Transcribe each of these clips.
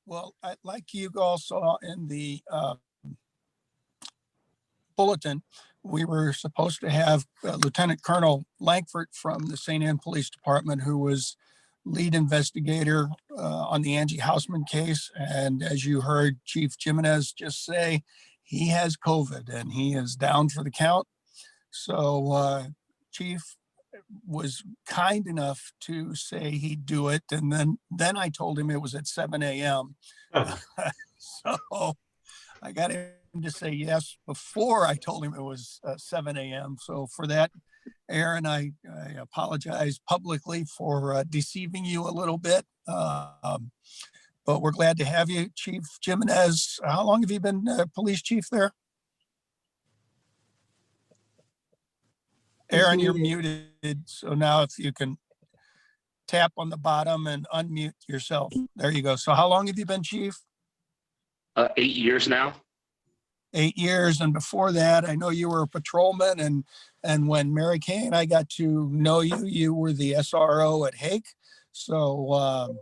Well, like you all saw in the bulletin, we were supposed to have Lieutenant Colonel Langford from the St. Anne Police Department, who was lead investigator on the Angie Hausman case. And as you heard Chief Jiminez just say, he has COVID and he is down for the count. So Chief was kind enough to say he'd do it. And then I told him it was at 7 a.m. So I got him to say yes before I told him it was 7 a.m. So for that, Aaron, I apologize publicly for deceiving you a little bit. But we're glad to have you, Chief Jiminez. How long have you been police chief there? Aaron, you're muted. So now if you can tap on the bottom and unmute yourself. There you go. So how long have you been chief? 8 years now. 8 years. And before that, I know you were a patrolman, and when Mary Kay and I got to know you, you were the SRO at Hake. So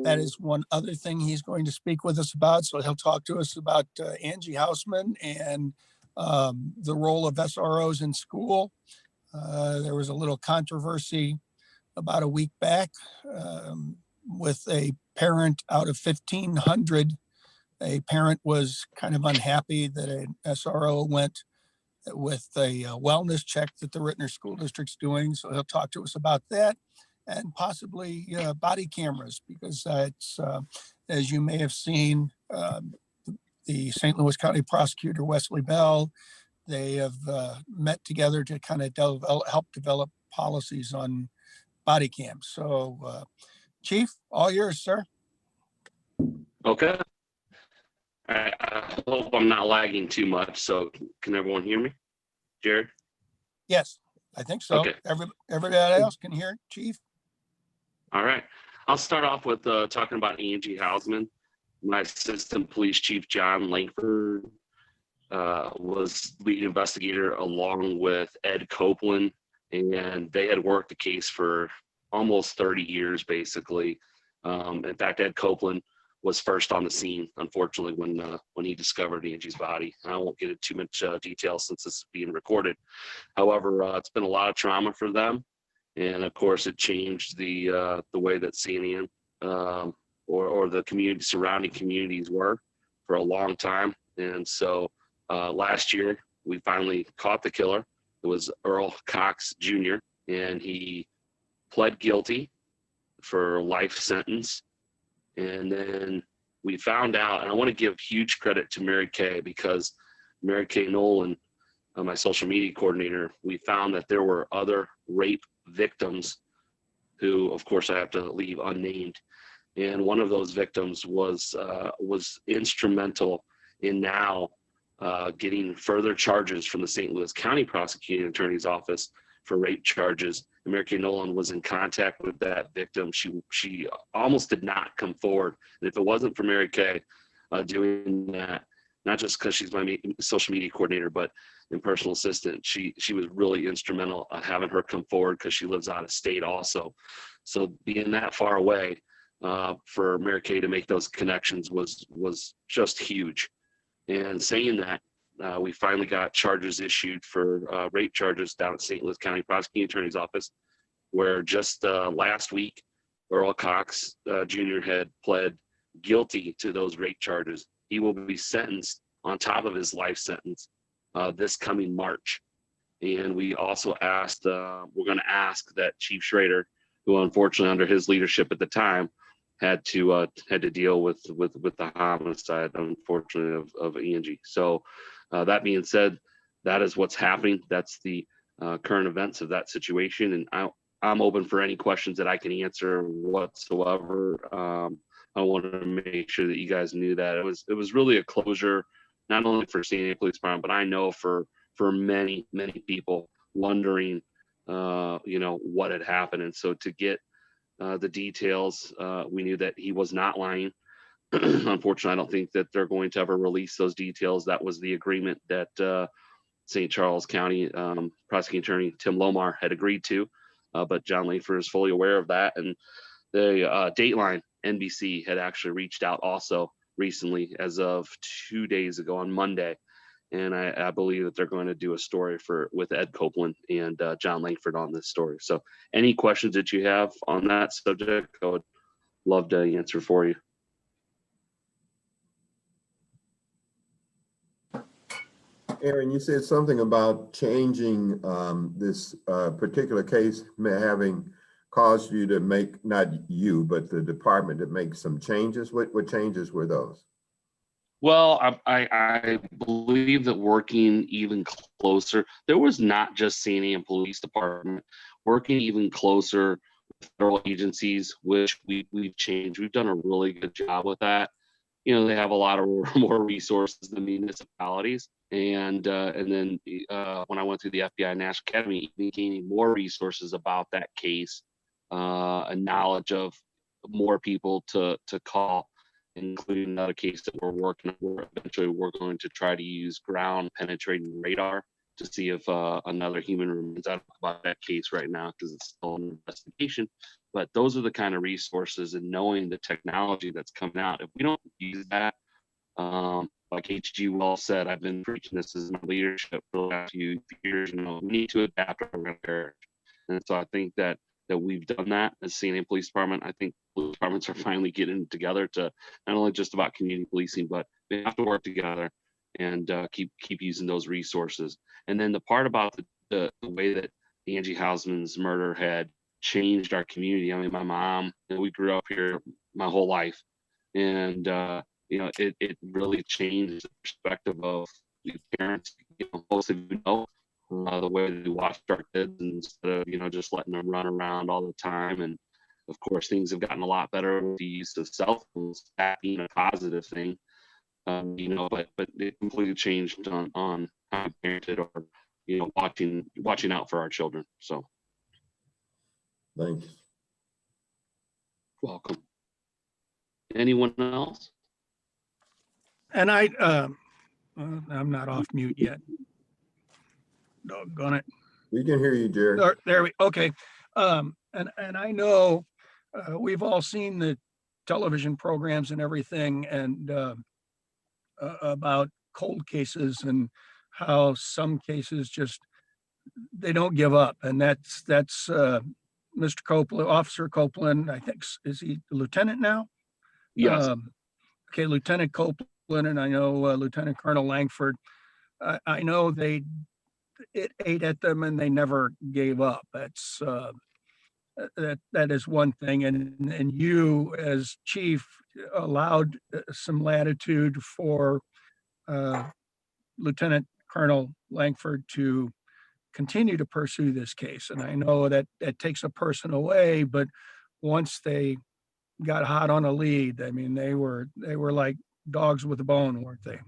that is one other thing he's going to speak with us about. So he'll talk to us about Angie Hausman and the role of SROs in school. There was a little controversy about a week back with a parent out of 1,500. A parent was kind of unhappy that an SRO went with a wellness check that the Rittner School District's doing. So he'll talk to us about that and possibly body cameras, because it's, as you may have seen, the St. Louis County Prosecutor, Wesley Bell, they have met together to kind of help develop policies on body cams. So Chief, all yours, sir. Okay. I hope I'm not lagging too much. So can everyone hear me? Jared? Yes, I think so. Okay. Everybody else can hear, Chief? All right. I'll start off with talking about Angie Hausman. My assistant police chief, John Langford, was lead investigator along with Ed Copeland, and they had worked the case for almost 30 years, basically. In fact, Ed Copeland was first on the scene, unfortunately, when he discovered Angie's body. I won't get into too much detail since this is being recorded. However, it's been a lot of trauma for them, and of course, it changed the way that St. Anne or the community, surrounding communities were for a long time. And so last year, we finally caught the killer. It was Earl Cox Jr., and he pled guilty for a life sentence. And then we found out, and I want to give huge credit to Mary Kay, because Mary Kay Nolan, my social media coordinator, we found that there were other rape victims who, of course, I have to leave unnamed. And one of those victims was instrumental in now getting further charges from the St. Louis County Prosecuting Attorney's Office for rape charges. And Mary Kay Nolan was in contact with that victim. She almost did not come forward. And if it wasn't for Mary Kay doing that, not just because she's my social media coordinator, but in personal assistant, she was really instrumental having her come forward, because she lives out of state also. So being that far away, for Mary Kay to make those connections was just huge. And saying that, we finally got charges issued for rape charges down at St. Louis County Prosecuting Attorney's Office, where just last week, Earl Cox Jr. had pled guilty to those rape charges. He will be sentenced on top of his life sentence this coming March. And we also asked, we're going to ask that Chief Schrader, who unfortunately under his leadership at the time had to deal with the homicide, unfortunately, of Angie. So that being said, that is what's happening. That's the current events of that situation. And I'm open for any questions that I can answer whatsoever. I want to make sure that you guys knew that it was really a closure, not only for St. Anne Police Department, but I know for many people wondering, what had happened. And so to get the details, we knew that he was not lying. Unfortunately, I don't think that they're going to ever release those details. That was the agreement that St. Charles County Prosecuting Attorney Tim Lomar had agreed to, but John Langford is fully aware of that. And the Dateline NBC had actually reached out also recently, as of 2 days ago on Monday. And I believe that they're going to do a story with Ed Copeland and John Langford on this story. So any questions that you have on that subject, I would love to answer for you. Aaron, you said something about changing this particular case having caused you to make, not you, but the department to make some changes. What changes were those? Well, I believe that working even closer, there was not just San Diego Police Department, working even closer with federal agencies, which we've changed. We've done a really good job with that. You know, they have a lot of more resources than municipalities. And then when I went through the FBI National Academy, even gaining more resources about that case, a knowledge of more people to call, including another case that we're working on, where eventually we're going to try to use ground penetrating radar to see if another human remains. I don't know about that case right now because it's still an investigation, but those are the kind of resources, and knowing the technology that's coming out, if we don't use that, like H.G. Wells said, I've been preaching this as my leadership for the last few years, you know, we need to adapt or we're going to perish. And so I think that we've done that as San Diego Police Department. I think police departments are finally getting together to not only just about community policing, but they have to work together and keep using those resources. And then the part about the way that Angie Hausman's murder had changed our community. I mean, my mom, you know, we grew up here my whole life, and you know, it really changed the perspective of the parents. You know, most of you know the way that we watched our kids instead of, you know, just letting them run around all the time. And of course, things have gotten a lot better with the use of cell phones, that being a positive thing. You know, but it completely changed on how we parented, or, you know, watching out for our children. So, Thanks. welcome. Anyone else? And I'm not off mute yet. Doggone it. We can hear you, Jerry. There we, okay. And I know we've all seen the television programs and everything, and about cold cases and how some cases just, they don't give up. And that's Mr. Copeland, Officer Copeland, I think, is he lieutenant now? Yes. Okay, Lieutenant Copeland, and I know Lieutenant Colonel Langford. I know it ate at them and they never gave up. That's that is one thing. And you as chief allowed some latitude for Lieutenant Colonel Langford to continue to pursue this case. And I know that takes a person away, but once they got hot on a lead, I mean, they were like dogs with a bone, weren't they?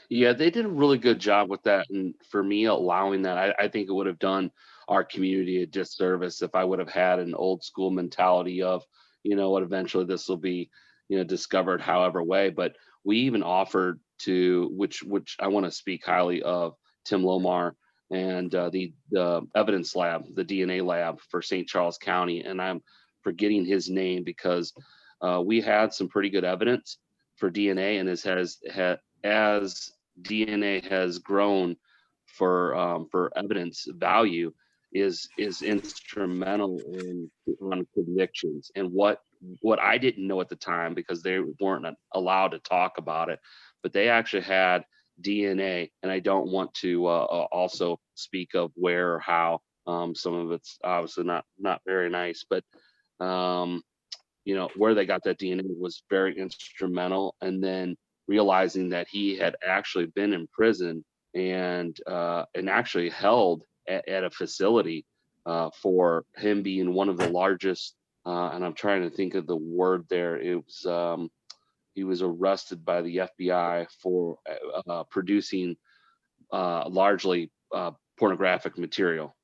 Yeah, they did a really good job with that. And for me, allowing that, I think it would have done our community a disservice if I would have had an old school mentality of, you know what, eventually this will be, you know, discovered however way. But we even offered to, which I want to speak highly of, Tim Lomar and the evidence lab, the DNA lab for St. Charles County. And I'm forgetting his name because we had some pretty good evidence for DNA, and as DNA has grown for evidence value, is instrumental on convictions. And what I didn't know at the time, because they weren't allowed to talk about it, but they actually had DNA, and I don't want to also speak of where or how. Some of it's obviously not very nice, but you know, where they got that DNA was very instrumental. And then realizing that he had actually been in prison and actually held at a facility for him being one of the largest. And I'm trying to think of the word there. It was he was arrested by the FBI for producing largely pornographic material.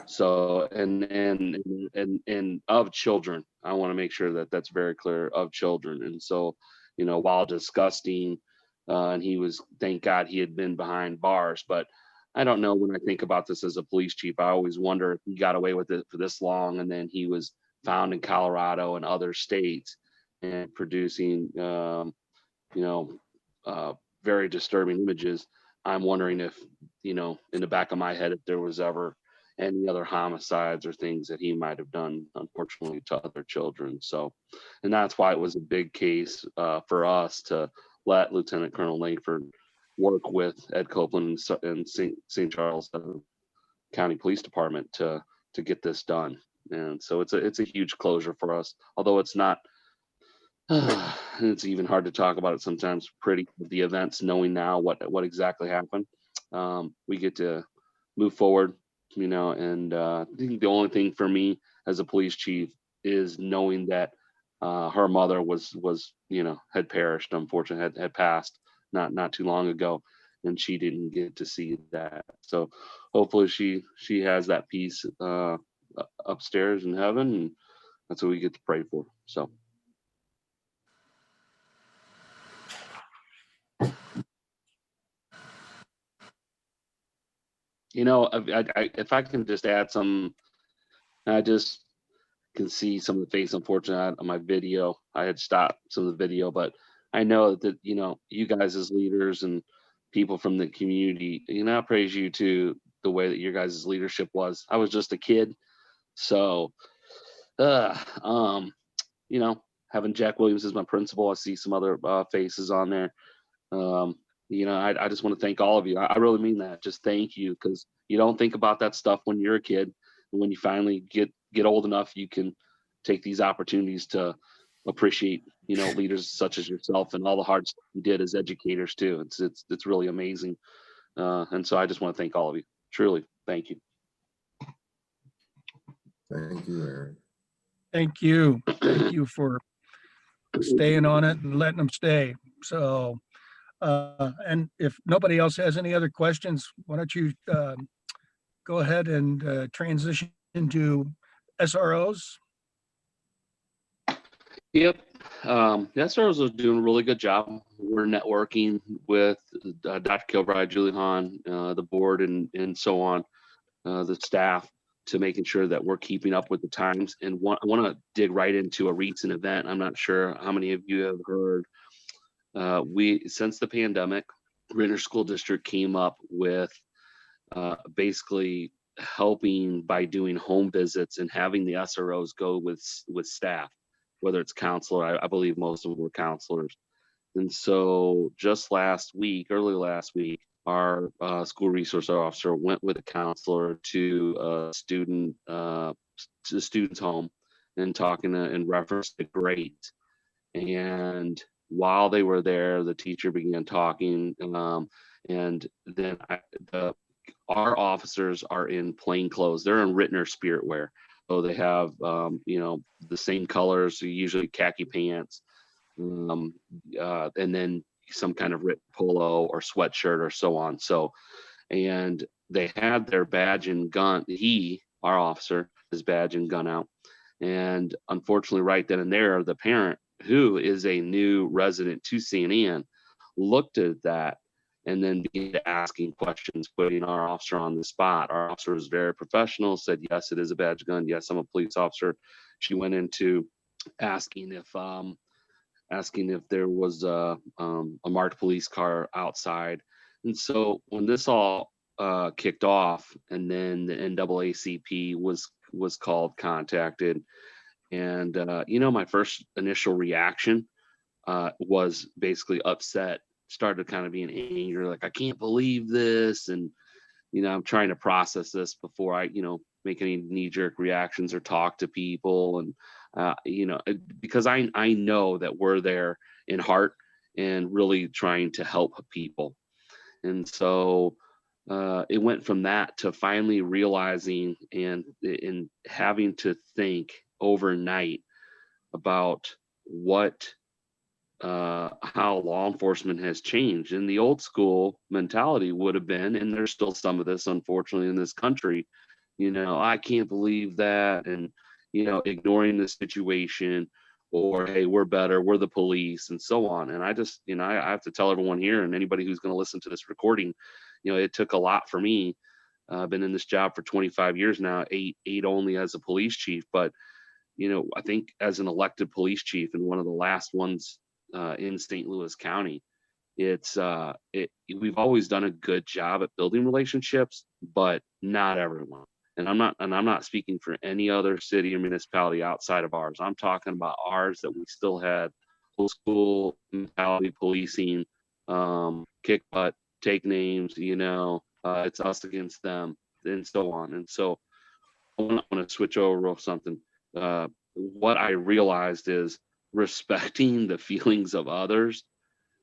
So and of children, I want to make sure that that's very clear, of children. And so, you know, while disgusting, and he was, thank God he had been behind bars. But I don't know, when I think about this as a police chief, I always wonder if he got away with it for this long, and then he was found in Colorado and other states. and producing, very disturbing images. I'm wondering if, in the back of my head, if there was ever any other homicides or things that he might have done, unfortunately, to other children. So, and that's why it was a big case for us to let Lieutenant Colonel Langford work with Ed Copeland and St. Charles County Police Department to get this done. And so it's a huge closure for us, although it's not. It's even hard to talk about it sometimes. Pretty the events, knowing now what exactly happened. We get to move forward, and I think the only thing for me as a police chief is knowing that her mother was had perished, unfortunately, had passed not too long ago, and she didn't get to see that. So hopefully she has that peace upstairs in heaven, and that's what we get to pray for. So. If I can just add some, I just can see some of the face. Unfortunately, on my video, I had stopped some of the video, but I know that you guys as leaders and people from the community, I praise you to the way that your guys' leadership was. I was just a kid, so uh, um, having Jack Williams as my principal, I see some other faces on there. Um, I just want to thank all of you. I really mean that. Just thank you, because you don't think about that stuff when you're a kid. And when you finally get old enough, you can take these opportunities to appreciate, leaders such as yourself and all the hard stuff you did as educators too. It's really amazing. And so I just want to thank all of you. Truly, thank you. Thank you, Aaron. Thank you. Thank you for staying on it and letting them stay. So, and if nobody else has any other questions, why don't you go ahead and transition into SROs? Yep. The SROs are doing a really good job. We're networking with Dr. Kilbride, Julie Hahn, the board, and so on, the staff, to making sure that we're keeping up with the times. And I want to dig right into a recent event. I'm not sure how many of you have heard. Since the pandemic, Ritter School District came up with basically helping by doing home visits and having the SROs go with staff, whether it's counselor. I believe most of them were counselors. And so just early last week, our school resource officer went with a counselor to a student's home and talking in reference to grades. And while they were there, the teacher began talking, and then our officers are in plain clothes. They're in Rittner spirit wear. So they have, the same colors, so usually khaki pants, and then some kind of polo or sweatshirt or so on. So, and they had their badge and gun. Our officer, his badge and gun out. And unfortunately, right then and there, the parent, who is a new resident to St. Anne, looked at that and then began asking questions, putting our officer on the spot. Our officer was very professional, said, yes, it is a badge gun. Yes, I'm a police officer. She went into asking if there was a marked police car outside. And so when this all kicked off, and then the NAACP was contacted, and my first initial reaction was basically upset, started kind of being angry, like, I can't believe this, and I'm trying to process this before I make any knee-jerk reactions or talk to people. And because I know that we're there in heart and really trying to help people. And so it went from that to finally realizing and having to think overnight about how law enforcement has changed. And the old school mentality would have been, and there's still some of this, unfortunately, in this country, I can't believe that, and ignoring the situation, or, hey, we're better, we're the police, and so on. And I just, I have to tell everyone here, and anybody who's going to listen to this recording, it took a lot for me. I've been in this job for 25 years now, eight only as a police chief, but I think as an elected police chief and one of the last ones in St. Louis County, we've always done a good job at building relationships, but not everyone. And I'm not speaking for any other city or municipality outside of ours. I'm talking about ours, that we still had old school mentality policing, kick butt, take names, it's us against them, and so on. And so I want to switch over real something. What I realized is respecting the feelings of others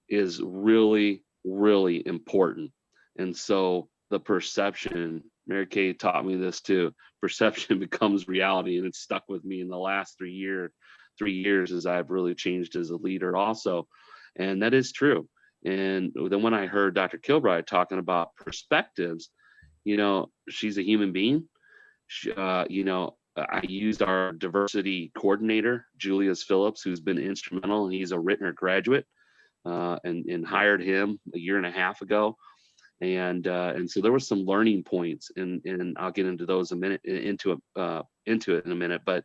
is really, really important. And so the perception, Mary Kay taught me this too, perception becomes reality. And it's stuck with me in the last 3 years as I've really changed as a leader also. And that is true. And then when I heard Dr. Kilbride talking about perspectives, she's a human being. I used our diversity coordinator, Julius Phillips, who's been instrumental, and he's a Rittner graduate, and hired him a year and a half ago. And so there was some learning points, and I'll get into those into it in a minute. But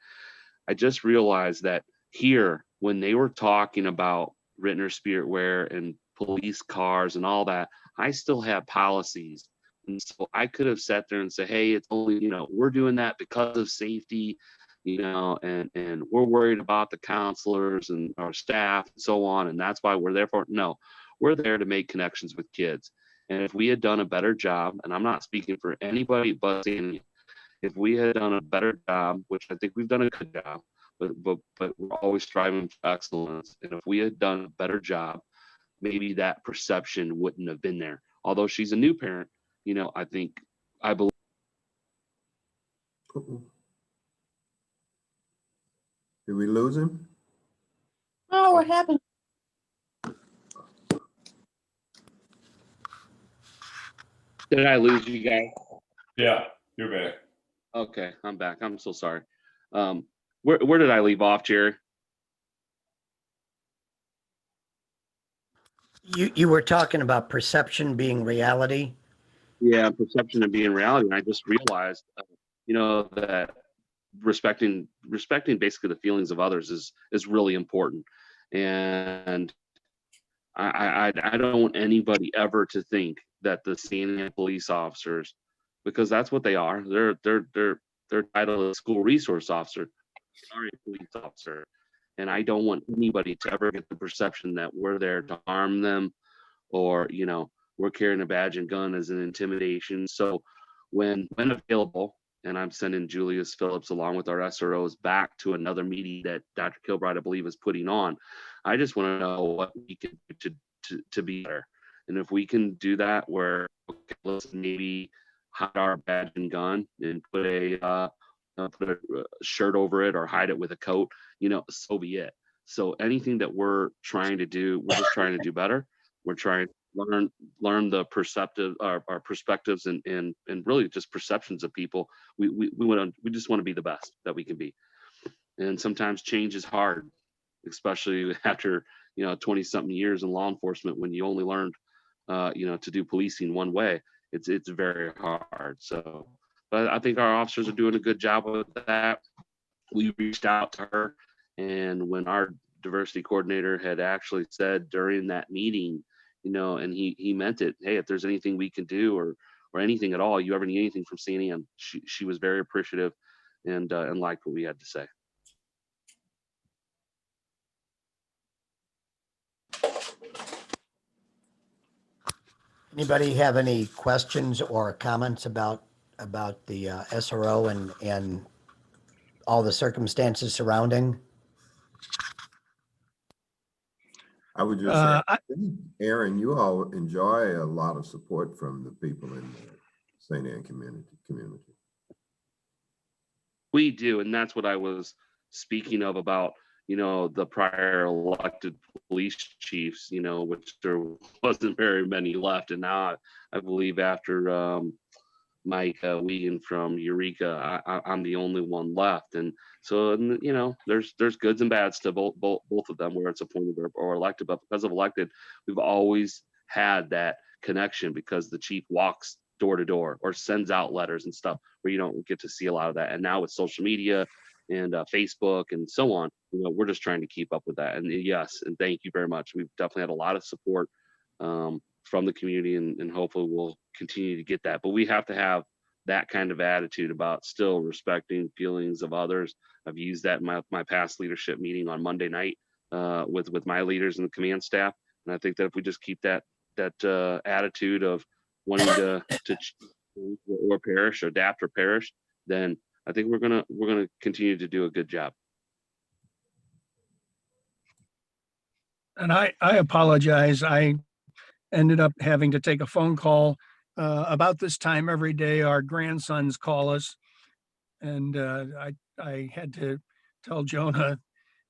I just realized that here, when they were talking about Rittner Spirit Wear and police cars and all that, I still have policies. And so I could have sat there and said, hey, it's only, we're doing that because of safety, and we're worried about the counselors and our staff and so on. And that's why we're there for. No, we're there to make connections with kids. And if we had done a better job, and I'm not speaking for anybody but Sandy, if we had done a better job, which I think we've done a good job, but we're always striving for excellence. And if we had done a better job, maybe that perception wouldn't have been there. Although she's a new parent, I believe. Did we lose him? Oh, what happened? Did I lose you guys? Yeah, you're back. Okay, I'm back. I'm so sorry. Where did I leave off, Jerry? You were talking about perception being reality. Yeah, perception of being reality. And I just realized, that respecting basically the feelings of others is really important. And I don't want anybody ever to think that the Sandy police officers, because that's what they are. They're titled a school resource officer, sorry, police officer. And I don't want anybody to ever get the perception that we're there to harm them, or we're carrying a badge and gun as an intimidation. So when available, and I'm sending Julius Phillips along with our SROs back to another meeting that Dr. Kilbride, I believe, is putting on, I just want to know what we can do to be better. And if we can do that, where, okay, let's maybe hide our badge and gun and put a shirt over it, or hide it with a coat, so be it. So anything that we're trying to do, we're just trying to do better. We're trying to learn the our perspectives and really just perceptions of people. We just want to be the best that we can be. And sometimes change is hard, especially after 20 something years in law enforcement, when you only learned to do policing one way. It's very hard. So, but I think our officers are doing a good job with that. We reached out to her, and when our diversity coordinator had actually said during that meeting, and he meant it, hey, if there's anything we can do, or anything at all, you ever need anything from Sandy, and she was very appreciative and liked what we had to say. Anybody have any questions or comments about the SRO and all the circumstances surrounding? I would just say, Aaron, you all enjoy a lot of support from the people in the St. Anne community. We do, and that's what I was speaking of about, the prior elected police chiefs, which there wasn't very many left. And now I believe after Mike Wiegand from Eureka, I'm the only one left. And so, there's goods and bads to both of them, where it's appointed or elected. But because of elected, we've always had that connection, because the chief walks door to door or sends out letters and stuff, where you don't get to see a lot of that. And now with social media and Facebook and so on. We're just trying to keep up with that. And yes, and thank you very much. We've definitely had a lot of support from the community, and hopefully we'll continue to get that. But we have to have that kind of attitude about still respecting feelings of others. I've used that in my past leadership meeting on Monday night with my leaders and the command staff. And I think that if we just keep that attitude of wanting to or perish or adapt or perish, then I think we're gonna continue to do a good job. And I apologize. I ended up having to take a phone call about this time every day. Our grandsons call us, and I had to tell Jonah.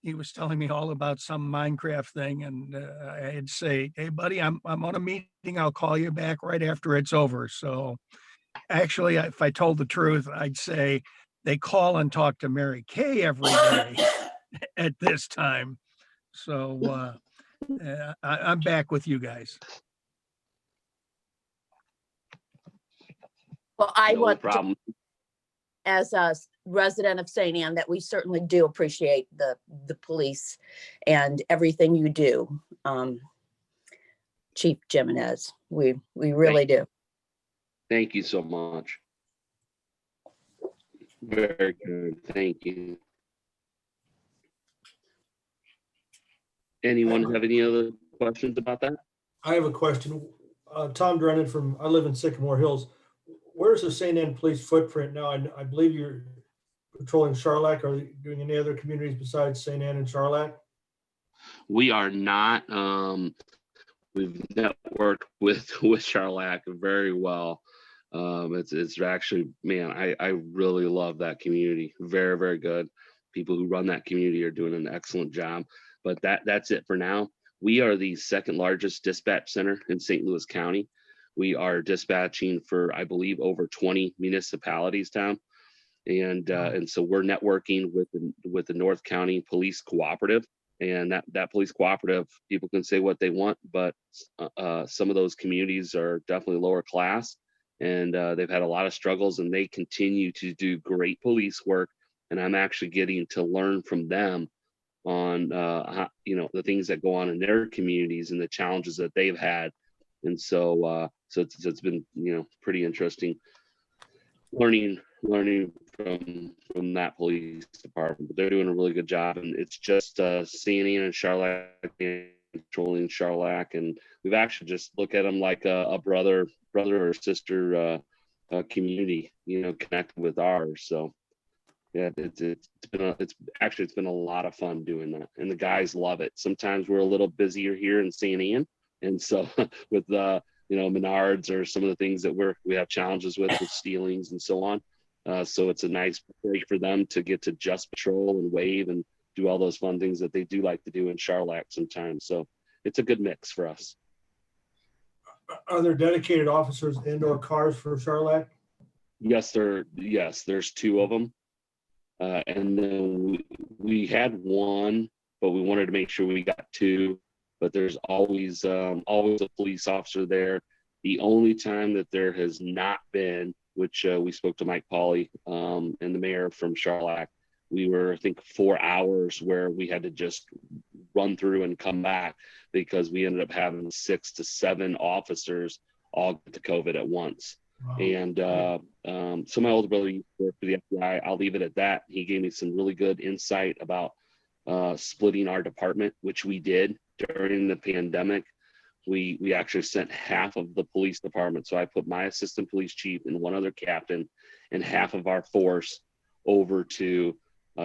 He was telling me all about some Minecraft thing, and I had to say, "Hey, buddy, I'm on a meeting. I'll call you back right after it's over." So, actually, if I told the truth, I'd say they call and talk to Mary Kay every day at this time. So I'm back with you guys. Well, I No want to, problem. as a resident of St. Anne, that we certainly do appreciate the police and everything you do, Chief Jiminez. We really do. Thank you so much. Very good. Thank you. Anyone have any other questions about that? I have a question. Tom Drennan I live in Sycamore Hills. Where's the St. Anne Police footprint now? I believe you're patrolling Charlotte. Are you doing any other communities besides St. Anne and Charlotte? We are not. We've networked with Charlotte very well. It's actually, man, I really love that community. Very, very good. People who run that community are doing an excellent job. But that's it for now. We are the second largest dispatch center in St. Louis County. We are dispatching for, I believe, over 20 municipalities, Tom. And so we're networking with the North County Police Cooperative. And that police cooperative, people can say what they want, but some of those communities are definitely lower class, and they've had a lot of struggles, and they continue to do great police work. And I'm actually getting to learn from them on how, the things that go on in their communities and the challenges that they've had. And so it's been pretty interesting learning from that police department. But they're doing a really good job, and it's just St. Anne and Charlotte controlling Charlotte, and we've actually just looked at them like a brother or sister community, connected with ours. So yeah, it's been a lot of fun doing that, and the guys love it. Sometimes we're a little busier here in St. Anne, and so with Menards or some of the things that we have challenges with stealings and so on. So it's a nice break for them to get to just patrol and wave and do all those fun things that they do like to do in Charlotte sometimes. So it's a good mix for us. Are there dedicated officers and/or cars for Charlotte? Yes, there's two of them. And then we had one, but we wanted to make sure we got two. But there's always a police officer there. The only time that there has not been, which we spoke to Mike Pauley and the mayor from Charlotte, we were, I think, 4 hours where we had to just run through and come back because we ended up having 6 to 7 officers all get to COVID at once. Wow. And so my older brother used to work for the FBI. I'll leave it at that. He gave me some really good insight about splitting our department, which we did during the pandemic. We actually sent half of the police department. So I put my assistant police chief and one other captain and half of our force over to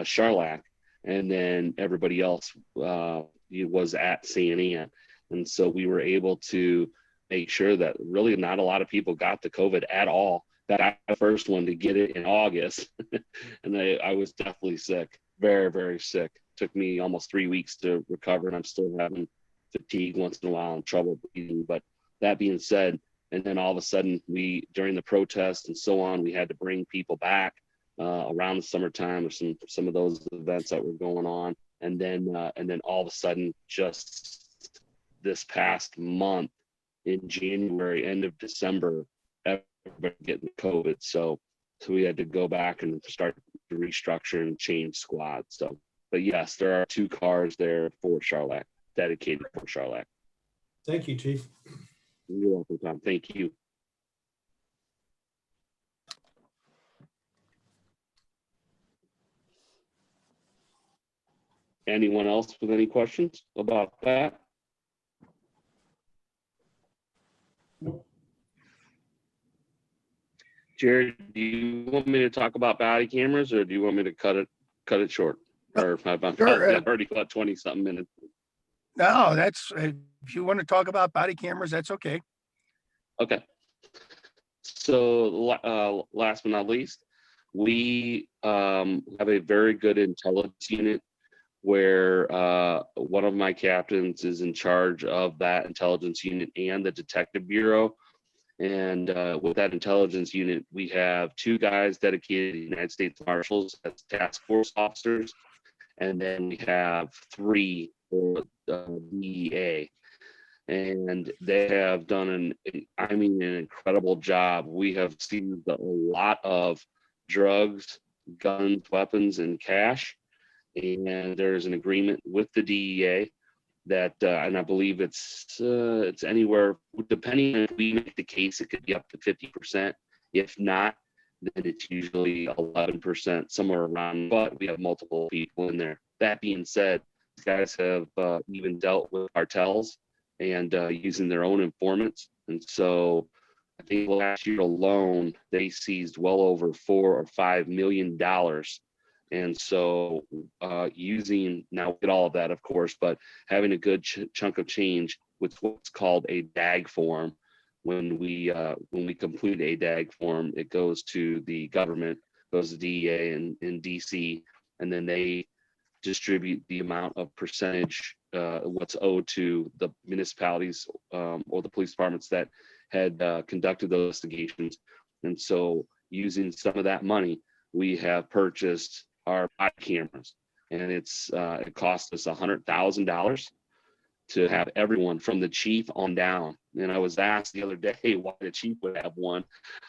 Charlotte. And then everybody else was at St. Anne. And so we were able to make sure that really not a lot of people got the COVID at all. That I was the first one to get it in August. And I was definitely sick, very, very sick. Took me almost 3 weeks to recover, and I'm still having fatigue once in a while and trouble breathing. But that being said, and then all of a sudden during the protests and so on, we had to bring people back around the summertime or some of those events that were going on. And then all of a sudden, just this past month in January, end of December, everybody getting COVID. So So we had to go back and start to restructure and change squads. So, but yes, there are 2 cars there for Charlotte, dedicated for Charlotte. Thank you, Chief. You're welcome, Tom. Thank you. Anyone else with any questions about that? Jared, do you want me to talk about body cameras, or do you want me to cut it short? Or I've Sure, already got 20 something minutes. No, that's, if you want to talk about body cameras, that's okay. Okay. So last but not least, we have a very good intelligence unit where one of my captains is in charge of that intelligence unit and the detective bureau. And with that intelligence unit, we have 2 guys dedicated to the United States Marshals as task force officers. And then we have 3 for DEA. And they have done an incredible job. We have seized a lot of drugs, guns, weapons, and cash. And there's an agreement with the DEA that, and I believe it's anywhere, depending on if we make the case, it could be up to 50%. If not, then it's usually 11%, somewhere around, but we have multiple people in there. That being said, these guys have even dealt with cartels and using their own informants. And so I think last year alone, they seized well over $4 or $5 million. And so using, now get all of that, of course, but having a good chunk of change with what's called a DAG form. When we complete a DAG form, it goes to the government, goes to DEA and DC, and then they distribute the amount of percentage, what's owed to the municipalities or the police departments that had conducted those investigations. And so using some of that money, we have purchased our body cameras, and it cost us $100,000 to have everyone from the chief on down. And I was asked the other day why the chief would have one.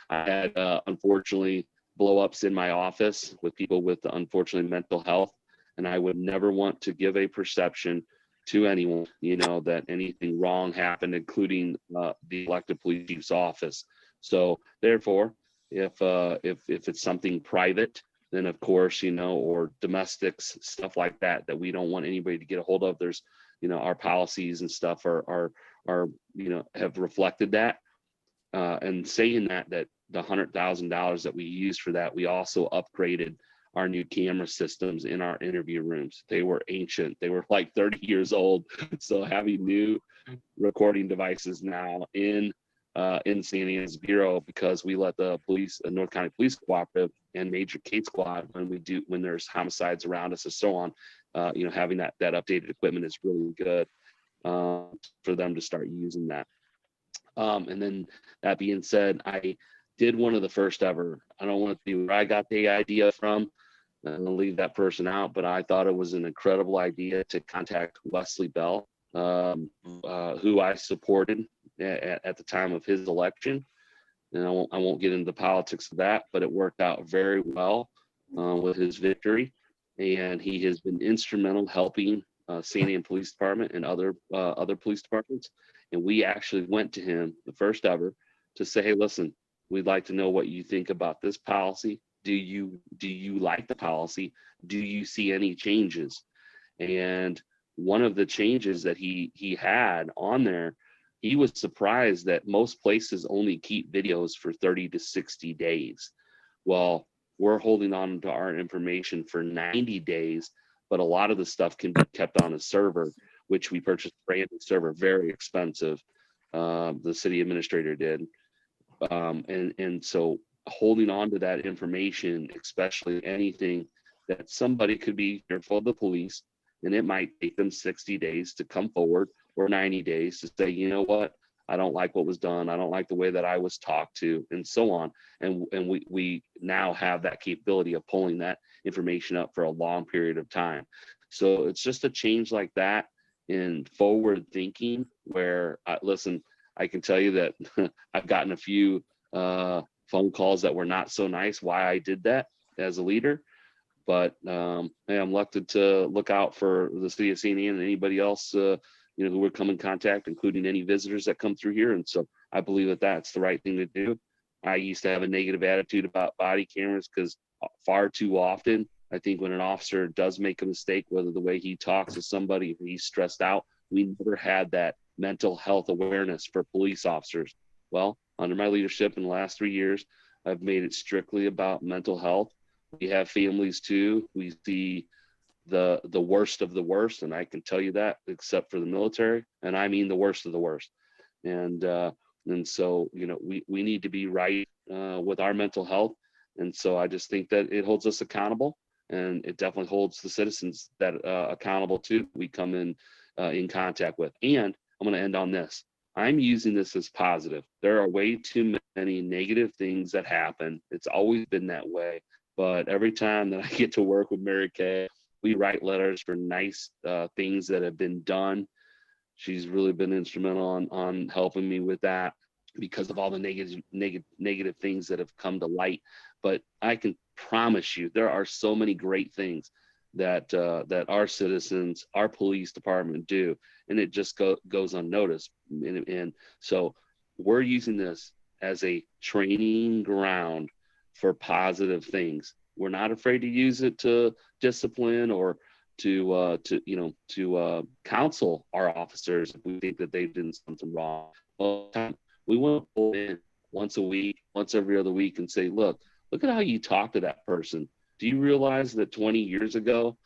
I had unfortunately blow-ups in my office with people with unfortunately mental health, and I would never want to give a perception to anyone, that anything wrong happened, including the elected police chief's office. So therefore, if it's something private, then of course, or domestics, stuff like that we don't want anybody to get a hold of. There's, our policies and stuff are have reflected that. And saying that the $100,000 that we used for that, we also upgraded our new camera systems in our interview rooms. They were ancient. They were like 30 years old. So having new recording devices now in San Antonio's bureau, because we let the police, North County Police Cooperative and Major Kate Squad, when there's homicides around us and so on, having that updated equipment is really good for them to start using that. And then that being said, I did one of the first ever, I don't want to be where I got the idea from, I'm gonna leave that person out, but I thought it was an incredible idea to contact Wesley Bell, who I supported at the time of his election. And I won't get into the politics of that, but it worked out very well with his victory. And he has been instrumental helping San Antonio Police Department and other police departments. And we actually went to him, the first ever, to say, hey, listen, we'd like to know what you think about this policy. Do you like the policy? Do you see any changes? And one of the changes that he had on there, he was surprised that most places only keep videos for 30 to 60 days. Well, we're holding on to our information for 90 days, but a lot of the stuff can be kept on a server, which we purchased a brand new server, very expensive. The city administrator did. And so holding on to that information, especially anything that somebody could be fearful of the police, and it might take them 60 days to come forward, or 90 days to say, you know what, I don't like what was done. I don't like the way that I was talked to, and so on. And we now have that capability of pulling that information up for a long period of time. So it's just a change like that in forward thinking where, listen, I can tell you that I've gotten a few phone calls that were not so nice, why I did that as a leader. But hey, I'm elected to look out for the city of St. Anne and anybody else, who would come in contact, including any visitors that come through here. And so I believe that that's the right thing to do. I used to have a negative attitude about body cameras because far too often, I think when an officer does make a mistake, whether the way he talks to somebody, if he's stressed out, we never had that mental health awareness for police officers. Well, under my leadership in the last 3 years, I've made it strictly about mental health. We have families too. We see the worst of the worst, and I can tell you that, except for the military, and I mean the worst of the worst. And so we need to be right with our mental health. And so I just think that it holds us accountable, and it definitely holds the citizens that accountable too. We come in contact with. And I'm going to end on this. I'm using this as positive. There are way too many negative things that happen. It's always been that way. But every time that I get to work with Mary Kay, we write letters for nice things that have been done. She's really been instrumental on helping me with that because of all the negative things that have come to light. But I can promise you, there are so many great things that our citizens, our police department do, and it just goes unnoticed. And so we're using this as a training ground for positive things. We're not afraid to use it to discipline or to counsel our officers if we think that they've done something wrong. We want to pull in once a week, once every other week, and say, look at how you talk to that person. Do you realize that 20 years ago,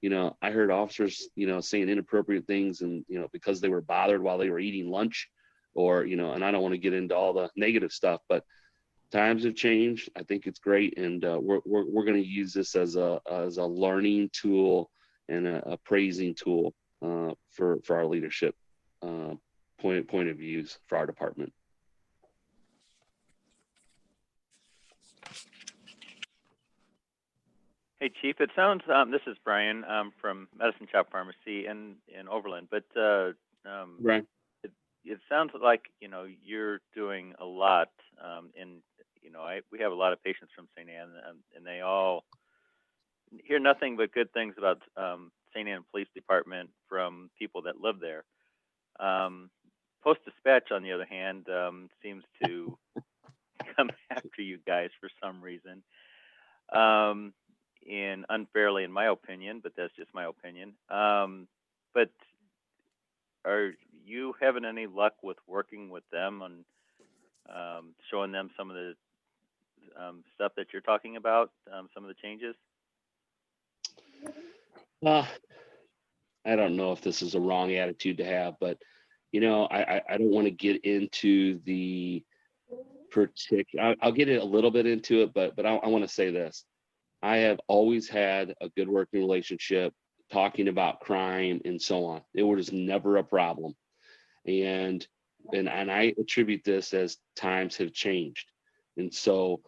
I heard officers, saying inappropriate things and, because they were bothered while they were eating lunch or, and I don't want to get into all the negative stuff, but times have changed. I think it's great. And we're going to use this as a learning tool and a praising tool for our leadership point of views for our department. Hey, Chief, it sounds, this is Brian from Medicine Shop Pharmacy in Overland, but Right. It sounds like, you're doing a lot. We have a lot of patients from St. Anne, and they all hear nothing but good things about St. Anne Police Department from people that live there. Post-Dispatch, on the other hand, seems to come after you guys for some reason. And unfairly, in my opinion, but that's just my opinion. But are you having any luck with working with them on showing them some of the stuff that you're talking about, some of the changes? I don't know if this is a wrong attitude to have, but I don't want to get into the particular. I'll get a little bit into it, but I want to say this. I have always had a good working relationship, talking about crime and so on. It was never a problem. And I attribute this as times have changed. And so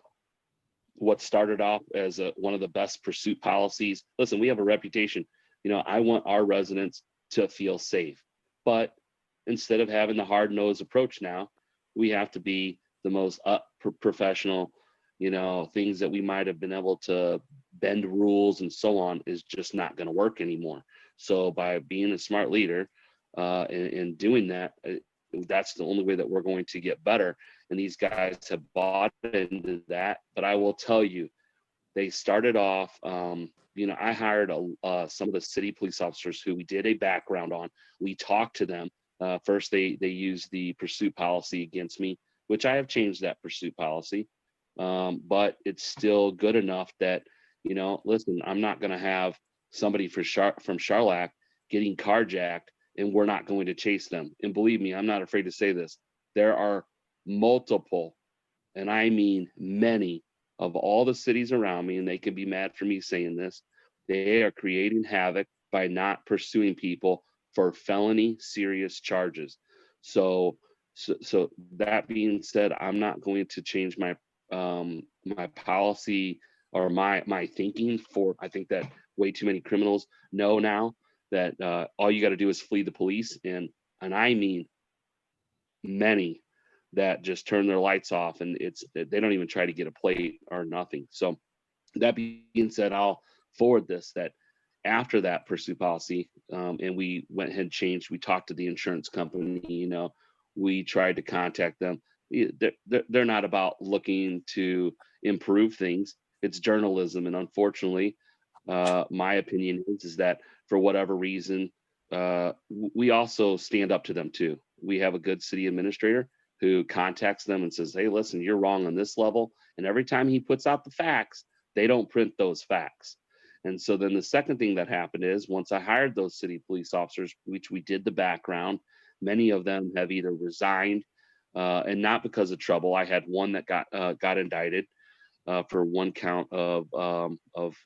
what started off as one of the best pursuit policies, listen, we have a reputation. I want our residents to feel safe. But instead of having the hard-nosed approach now, we have to be the most professional. Things that we might have been able to bend rules and so on is just not going to work anymore. So by being a smart leader and doing that, that's the only way that we're going to get better. And these guys have bought into that. But I will tell you, they started off, I hired some of the city police officers who we did a background on. We talked to them. First, they used the pursuit policy against me, which I have changed that pursuit policy. But it's still good enough that, listen, I'm not going to have somebody from Charlotte getting carjacked and we're not going to chase them. And believe me, I'm not afraid to say this. There are multiple, and I mean many, of all the cities around me, and they can be mad for me saying this, they are creating havoc by not pursuing people for felony serious charges. So that being said, I'm not going to change my policy or my thinking I think that way too many criminals know now that all you got to do is flee the police, and I mean many that just turn their lights off, and they don't even try to get a plate or nothing. So that being said, I'll forward this, that after that pursuit policy, and we went ahead and changed, we talked to the insurance company, we tried to contact them. They're not about looking to improve things. It's journalism. And unfortunately, my opinion is that for whatever reason, we also stand up to them too. We have a good city administrator who contacts them and says, hey, listen, you're wrong on this level. And every time he puts out the facts, they don't print those facts. And so then the second thing that happened is, once I hired those city police officers, which we did the background, many of them have either resigned, and not because of trouble. I had one that got indicted for one count of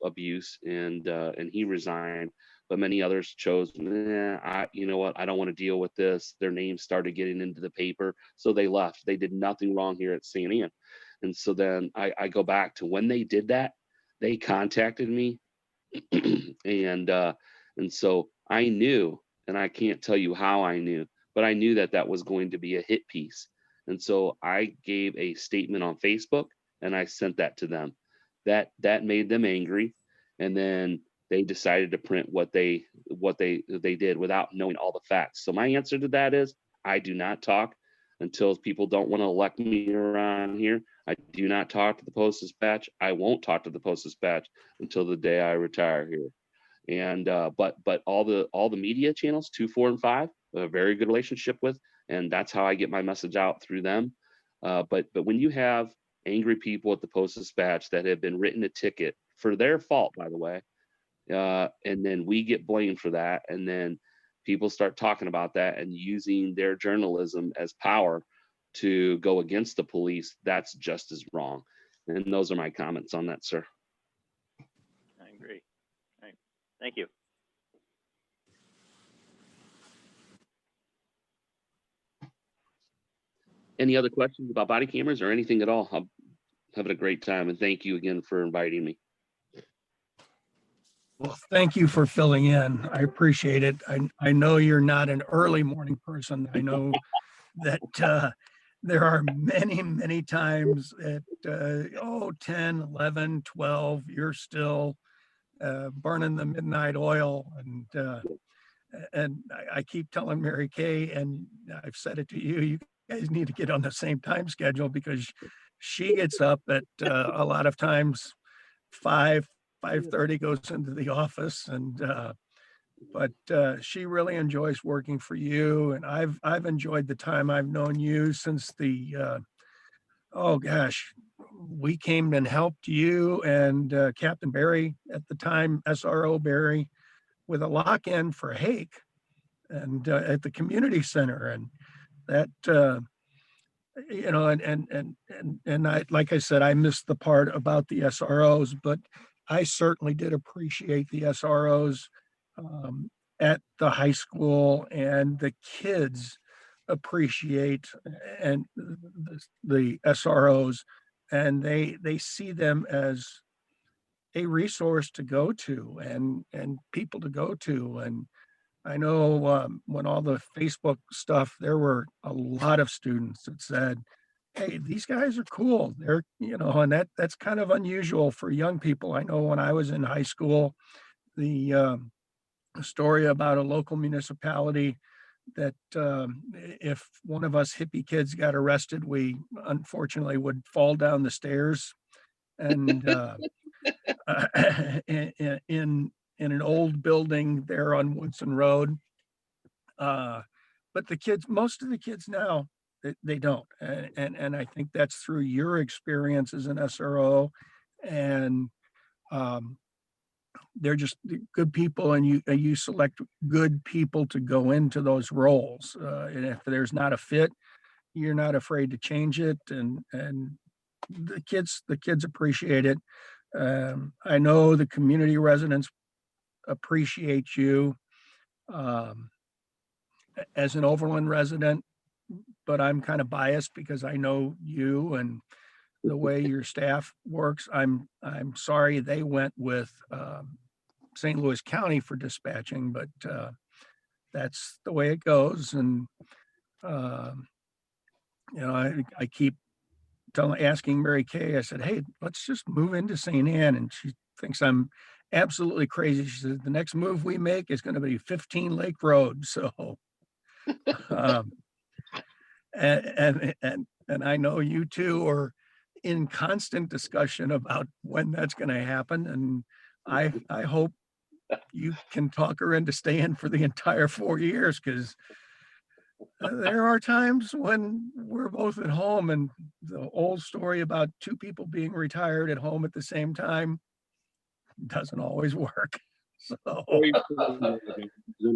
abuse, and he resigned. But many others chose, you know what, I don't want to deal with this. Their names started getting into the paper, so they left. They did nothing wrong here at St. Anne. And so then I go back to when they did that, they contacted me. And so I knew, and I can't tell you how I knew, but I knew that that was going to be a hit piece. And so I gave a statement on Facebook and I sent that to them. That made them angry. And then they decided to print what they did without knowing all the facts. So my answer to that is, I do not talk until people don't want to elect me around here. I do not talk to the Post-Dispatch. I won't talk to the Post-Dispatch until the day I retire here. And but all the media channels, 2, 4, and 5, a very good relationship with, and that's how I get my message out through them. But when you have angry people at the Post-Dispatch that have been written a ticket for their fault, by the way, and then we get blamed for that, and then people start talking about that and using their journalism as power to go against the police, that's just as wrong. And those are my comments on that, sir. I agree. All right. Thank you. Any other questions about body cameras or anything at all? I'm having a great time, and thank you again for inviting me. Well, thank you for filling in. I appreciate it. I know you're not an early morning person. I know that there are many times at 10, 11, 12, you're still burning the midnight oil. And I keep telling Mary Kay, and I've said it to you, you guys need to get on the same time schedule, because she gets up at a lot of times 5:30, goes into the office, and but she really enjoys working for you. And I've enjoyed the time I've known you since the oh gosh, we came and helped you and Captain Barry at the time, SRO Barry, with a lock-in for Hake and at the community center. And that and I, like I said, I missed the part about the SROs, but I certainly did appreciate the SROs at the high school, and the kids appreciate and the SROs, and they see them as a resource to go to and people to go to. And I know when all the Facebook stuff, there were a lot of students that said, hey, these guys are cool. They're, and that's kind of unusual for young people. I know when I was in high school, the story about a local municipality that if one of us hippie kids got arrested, we unfortunately would fall down the stairs. And in an old building there on Woodson Road. But the kids, most of the kids now, they don't. And I think that's through your experience as an SRO, and they're just good people, and you select good people to go into those roles. And if there's not a fit, you're not afraid to change it. And the kids appreciate it. I know the community residents appreciate you as an Overland resident, but I'm kind of biased because I know you and the way your staff works. I'm sorry they went with St. Louis County for dispatching, but that's the way it goes. And I keep asking Mary Kay, I said, hey, let's just move into St. Anne. And she thinks I'm absolutely crazy. She said, the next move we make is going to be 15 Lake Road. So, um, and I know you two are in constant discussion about when that's going to happen. And I hope you can talk her into staying for the entire 4 years, because there are times when we're both at home, and the old story about two people being retired at home at the same time doesn't always work. So, 1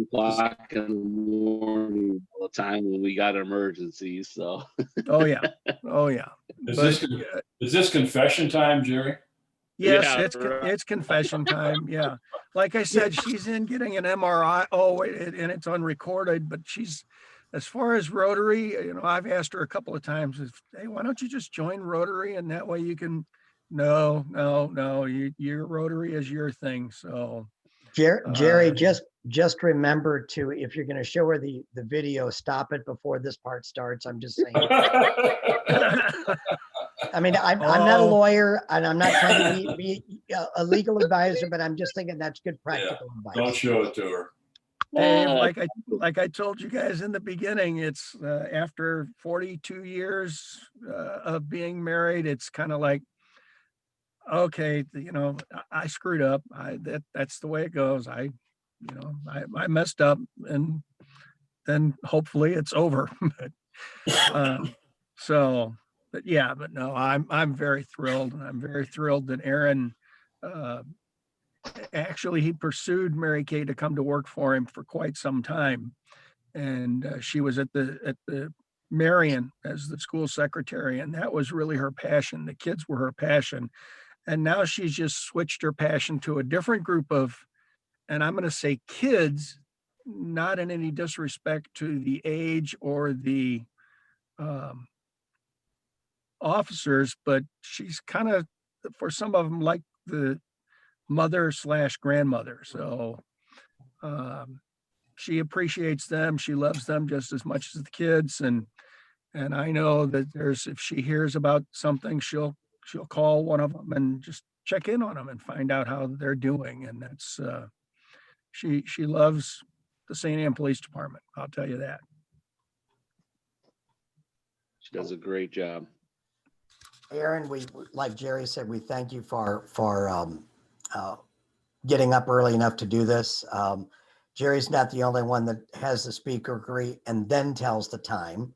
o'clock in the morning all the time when we got emergencies. So, oh yeah. Is this confession time, Jerry? Yes, Yeah, it's confession time. Yeah. Like I said, she's in getting an MRI. Oh, and it's unrecorded, but she's, as far as Rotary, I've asked her a couple of times, hey, why don't you just join Rotary? And that way you can, no, your Rotary is your thing. So, Jerry, just remember to, if you're going to show her the video, stop it before this part starts. I'm just saying. I mean, I'm not a lawyer, and I'm not trying to be a legal advisor, but I'm just thinking that's good practical advice. Don't show it to her. Dave, like I told you guys in the beginning, it's after 42 years of being married, it's kind of like, okay, I screwed up. That's the way it goes. I messed up, and then hopefully it's over. But no, I'm very thrilled, and I'm very thrilled that Aaron, actually, he pursued Mary Kay to come to work for him for quite some time, and she was at the Marion as the school secretary, and that was really her passion. The kids were her passion, and now she's just switched her passion to a different group of, and I'm going to say kids, not in any disrespect to the age or the officers, but she's kind of, for some of them, like the mother/grandmother. So she appreciates them. She loves them just as much as the kids. And I know that if she hears about something, she'll call one of them and just check in on them and find out how they're doing. And that's, she loves the St. Anne Police Department. I'll tell you that. she does a great job. Aaron, like Jerry said, we thank you for getting up early enough to do this. Jerry's not the only one that has the speaker agree and then tells the time.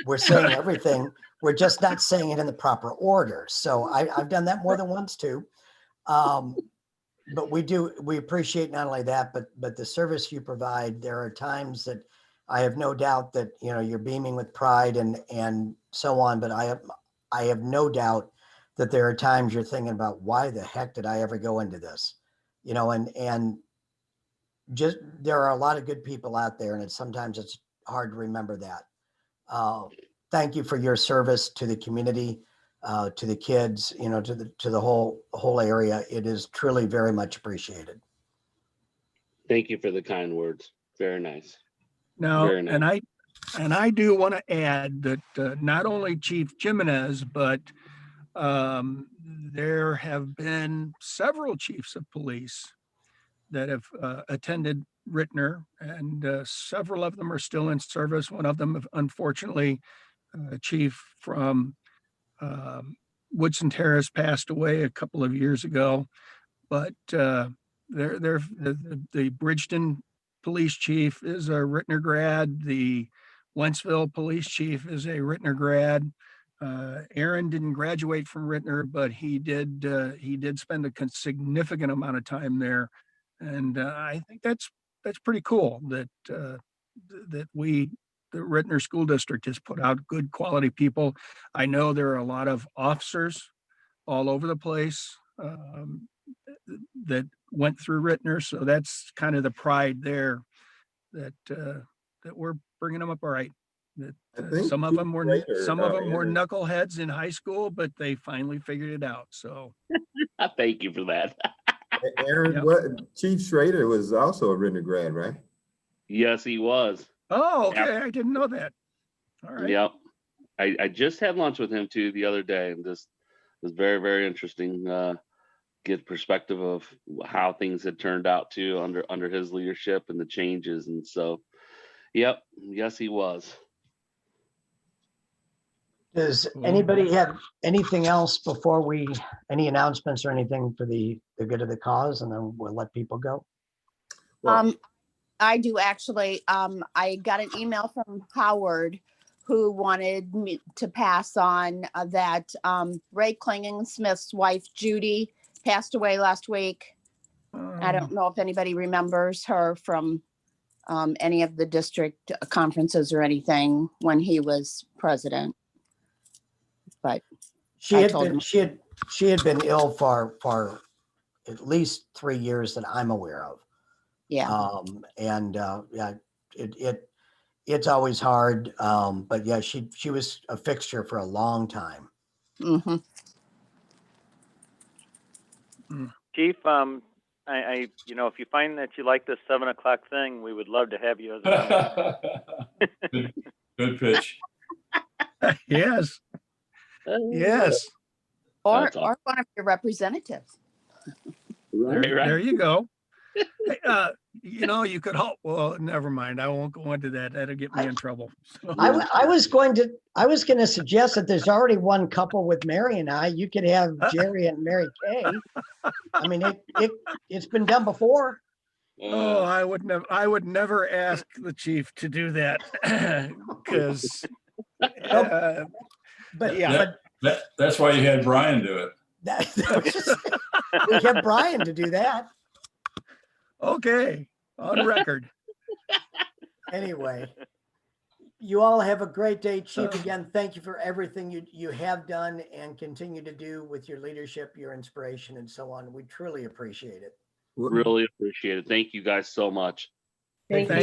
We're saying everything. We're just not saying it in the proper order. So I've done that more than once too. But we appreciate not only that, but the service you provide. There are times that I have no doubt that, you're beaming with pride and so on, but I have no doubt that there are times you're thinking about, why the heck did I ever go into this? And just, there are a lot of good people out there, and sometimes it's hard to remember that. Thank you for your service to the community, to the kids, to the whole area. It is truly very much appreciated. Thank you for the kind words. Very nice. Now, Very nice. and I do want to add that not only Chief Jiminez, but there have been several chiefs of police that have attended Rittner, and several of them are still in service. One of them, unfortunately, chief from Woodson Terrace, passed away a couple of years ago. But the Bridgeton police chief is a Rittner grad. The Wentzville police chief is a Rittner grad. Aaron didn't graduate from Rittner, but he did spend a significant amount of time there. And I think that's pretty cool that the Rittner School District has put out good quality people. I know there are a lot of officers all over the place that went through Rittner, so that's kind of the pride there that we're bringing them up all right. That some of them were knuckleheads in high school, but they finally figured it out. So Thank you for that. Aaron, Yep. Chief Schrader was also a Rittner grad, right? Yes, he was. Oh, okay. Yep. I didn't know that. All right. Yep. I just had lunch with him too the other day, and this was very, very interesting. Get perspective of how things had turned out too under his leadership and the changes. And so, yep, yes, he was. Does anybody have anything else before any announcements or anything for the good of the cause, and then we'll let people go? Well, I do actually. I got an email from Howard who wanted me to pass on that Ray Klingensmith's wife, Judy, passed away last week. I don't know if anybody remembers her from any of the district conferences or anything when he was president. But She I had told been, him. she had been ill for at least 3 years that I'm aware of. Yeah. Yeah, it's always hard. But yeah, she was a fixture for a long time. Mm-hmm. Chief, I if you find that you like this 7 o'clock thing, we would love to have you as a member. Good pitch. Yes, yes. Or That's awesome. or one of your representatives. There you go. Hey, you could hope. Well, never mind. I won't go into that. That'll get me in trouble. So, I was going to suggest that there's already one couple with Mary and I. You could have Jerry and Mary Kay. I mean, it's been done before. oh, I would never ask the chief to do that because, But yeah. That's why you had Brian do it. We have Brian to do that. Okay, on record. Anyway, you all have a great day, Chief. Again, thank you for everything you have done and continue to do with your leadership, your inspiration, and so on. We truly appreciate it. Really appreciate it. Thank you guys so much. Thank you.